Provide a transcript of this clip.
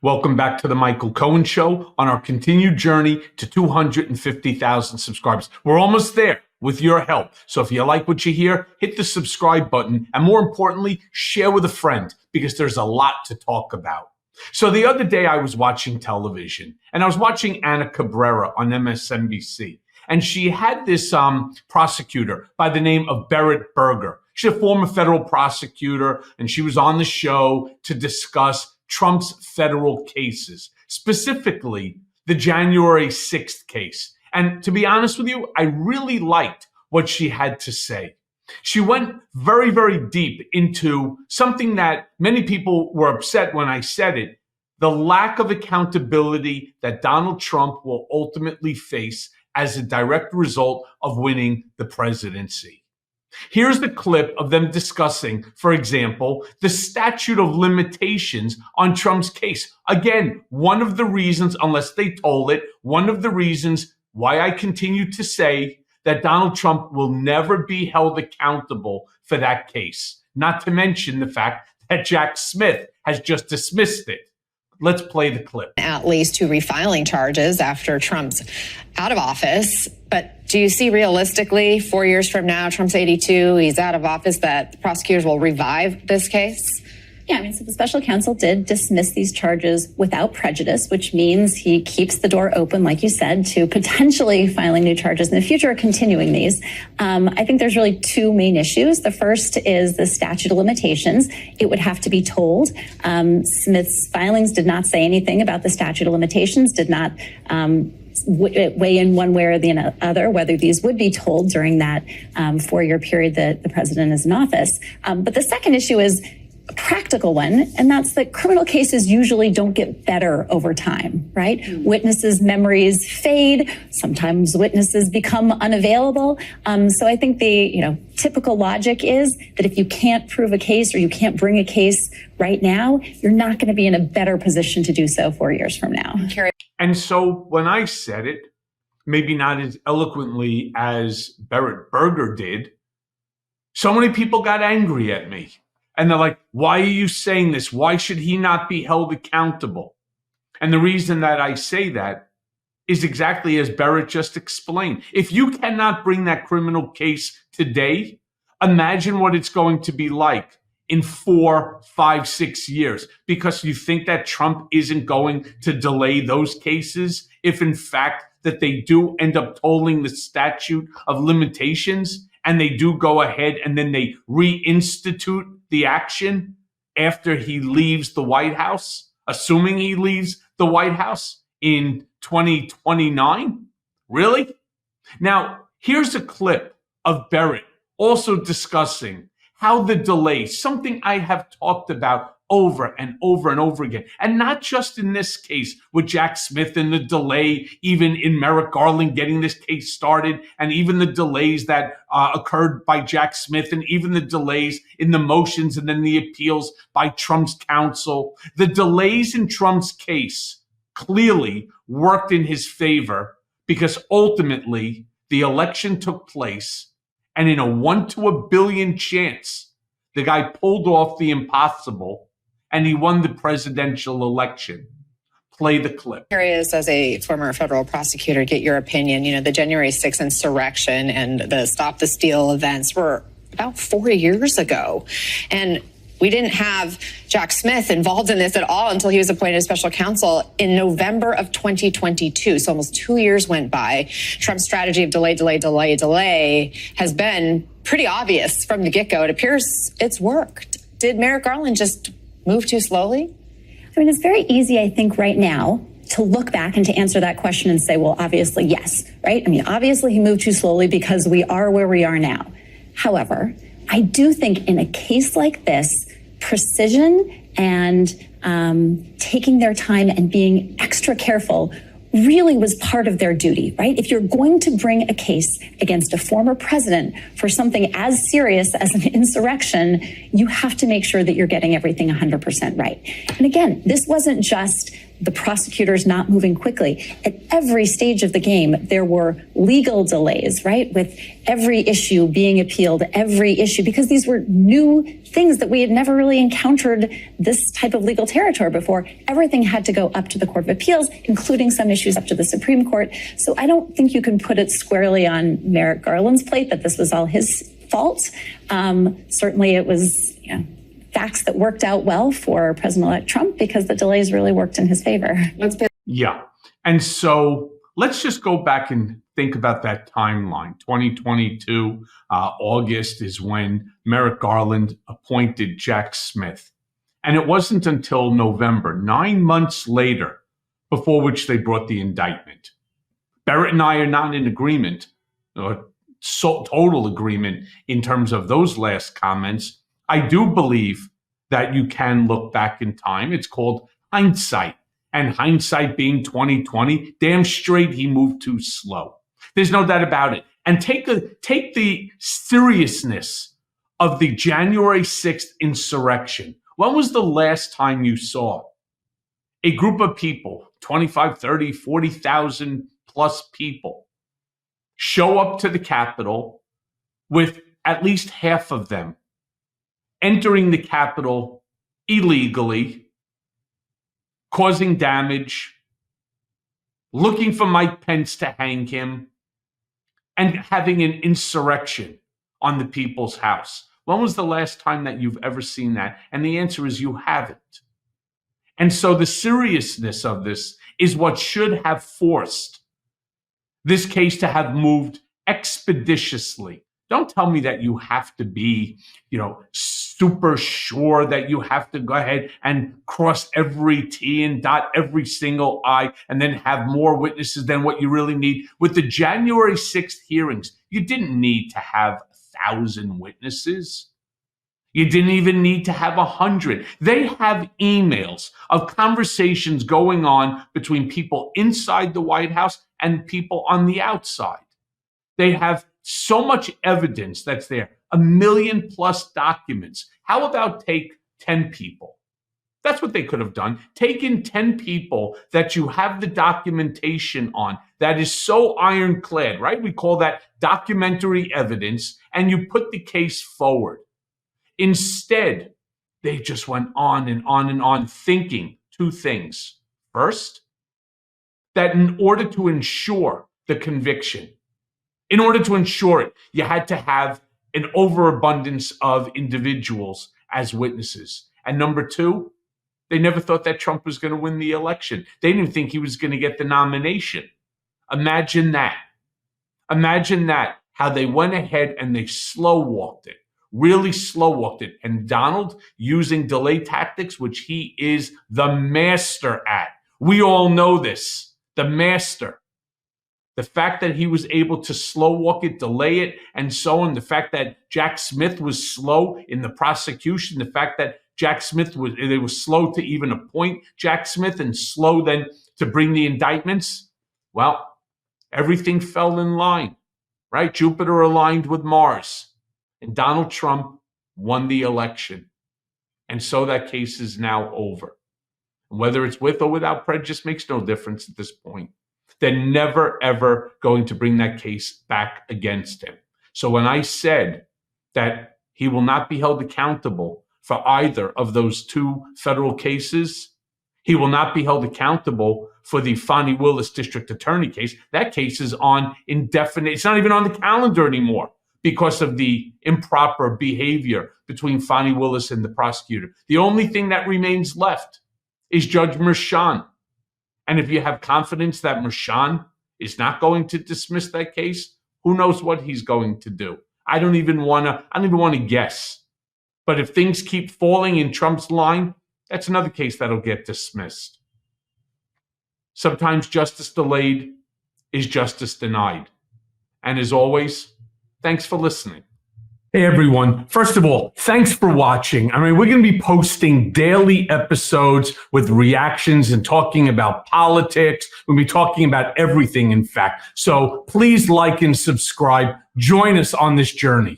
Welcome back to the Michael Cohen Show on our continued journey to 250,000 subscribers. We're almost there with your help. So if you like what you hear, hit the subscribe button and more importantly, share with a friend because there's a lot to talk about. So the other day I was watching television and I was watching Ana Cabrera on MSNBC. And she had this prosecutor by the name of Berit Berger. She's a former federal prosecutor and she was on the show to discuss Trump's federal cases, specifically the January 6th case. And to be honest with you, I really liked what she had to say. She went very, very deep into something that many people were upset when I said it, the lack of accountability that Donald Trump will ultimately face as a direct result of winning the presidency. Here's the clip of them discussing, for example, the statute of limitations on Trump's case. Again, one of the reasons, unless they told it, one of the reasons why I continue to say that Donald Trump will never be held accountable for that case. Not to mention the fact that Jack Smith has just dismissed it. Let's play the clip. At least 2 refiling charges after Trump's out of office. But do you see realistically 4 years from now, Trump's 82, he's out of office, that prosecutors will revive this case? Yeah, so the special counsel did dismiss these charges without prejudice, which means he keeps the door open, like you said, to potentially filing new charges in the future or continuing these. I think there's really 2 main issues. The first is the statute of limitations. It would have to be told. Smith's filings did not say anything about the statute of limitations, did not weigh in one way or the other, whether these would be told during that 4-year period that the president is in office. But the second issue is a practical one, and that's that criminal cases usually don't get better over time, right? Witnesses' memories fade. Sometimes witnesses become unavailable. So I think the typical logic is that if you can't prove a case or you can't bring a case right now, you're not going to be in a better position to do so 4 years from now. And so when I said it, maybe not as eloquently as Berit Berger did, so many people got angry at me. And they're like, why are you saying this? Why should he not be held accountable? And the reason that I say that is exactly as Berit just explained. If you cannot bring that criminal case today, imagine what it's going to be like in 4, 5, 6 years, because you think that Trump isn't going to delay those cases if in fact that they do end up tolling the statute of limitations and they do go ahead and then they reinstitute the action after he leaves the White House, assuming he leaves the White House in 2029? Really? Now, here's a clip of Berit also discussing how the delay, something I have talked about over and over and over again, and not just in this case with Jack Smith and the delay, even in Merrick Garland getting this case started, and even the delays that occurred by Jack Smith, and even the delays in the motions and then the appeals by Trump's counsel. The delays in Trump's case clearly worked in his favor because ultimately the election took place, and in a 1 to a billion chance, the guy pulled off the impossible and he won the presidential election. Play the clip. Curious, as a former federal prosecutor, get your opinion. The January 6th insurrection and the Stop the Steal events were about 4 years ago. And we didn't have Jack Smith involved in this at all until he was appointed as special counsel in November of 2022. So almost 2 years went by. Trump's strategy of delay has been pretty obvious from the get-go. It appears it's worked. Did Merrick Garland just move too slowly? It's very easy, I think, right now to look back and to answer that question and say, well, obviously, yes, right? Obviously he moved too slowly because we are where we are now. However, I do think in a case like this, precision and taking their time and being extra careful really was part of their duty, right? If you're going to bring a case against a former president for something as serious as an insurrection, you have to make sure that you're getting everything 100% right. And again, this wasn't just the prosecutors not moving quickly. At every stage of the game, there were legal delays, right? With every issue being appealed, every issue, because these were new things that we had never really encountered this type of legal territory before. Everything had to go up to the Court of Appeals, including some issues up to the Supreme Court. So I don't think you can put it squarely on Merrick Garland's plate that this was all his fault. Certainly it was, facts that worked out well for President-elect Trump because the delays really worked in his favor. Yeah. And so let's just go back and think about that timeline. 2022, August is when Merrick Garland appointed Jack Smith. And it wasn't until November, 9 months later, before which they brought the indictment. Barrett and I are not in agreement, or total agreement in terms of those last comments. I do believe that you can look back in time. It's called hindsight. And hindsight being 2020, damn straight he moved too slow. There's no doubt about it. And take the seriousness of the January 6th insurrection. When was the last time you saw a group of people, 25, 30, 40,000 plus people, show up to the Capitol with at least half of them entering the Capitol illegally, causing damage, looking for Mike Pence to hang him, and having an insurrection on the people's house? When was the last time that you've ever seen that? And the answer is you haven't. And so the seriousness of this is what should have forced this case to have moved expeditiously. Don't tell me that you have to be, super sure that you have to go ahead and cross every T and dot every single I and then have more witnesses than what you really need. With the January 6th hearings, you didn't need to have 1,000 witnesses. You didn't even need to have 100. They have emails of conversations going on between people inside the White House and people on the outside. They have so much evidence that's there, 1 million plus documents. How about take 10 people? That's what they could have done. Take in 10 people that you have the documentation on that is so ironclad, right? We call that documentary evidence, and you put the case forward. Instead, they just went on and on and on thinking two things. First, that in order to ensure the conviction, in order to ensure it, you had to have an overabundance of individuals as witnesses. And number two, they never thought that Trump was going to win the election. They didn't think he was going to get the nomination. Imagine that. Imagine that, how they went ahead and they slow walked it. Really slow walked it. And Donald, using delay tactics, which he is the master at. We all know this, the master. The fact that he was able to slow walk it, delay it, and so on. The fact that Jack Smith was slow in the prosecution. The fact that they were slow to even appoint Jack Smith and slow then to bring the indictments. Well, everything fell in line, right? Jupiter aligned with Mars. And Donald Trump won the election. And so that case is now over. And whether it's with or without prejudice makes no difference at this point. They're never, ever going to bring that case back against him. So when I said that he will not be held accountable for either of those two federal cases, he will not be held accountable for the Fani Willis district attorney case. That case is on indefinite. It's not even on the calendar anymore because of the improper behavior between Fani Willis and the prosecutor. The only thing that remains left is Judge Merchan. And if you have confidence that Merchan is not going to dismiss that case, who knows what he's going to do? I don't even want to guess. But if things keep falling in Trump's line, that's another case that'll get dismissed. Sometimes justice delayed is justice denied. And as always, thanks for listening. Hey, everyone. First of all, thanks for watching. I mean, we're going to be posting daily episodes with reactions and talking about politics. We'll be talking about everything, in fact. So please like and subscribe. Join us on this journey.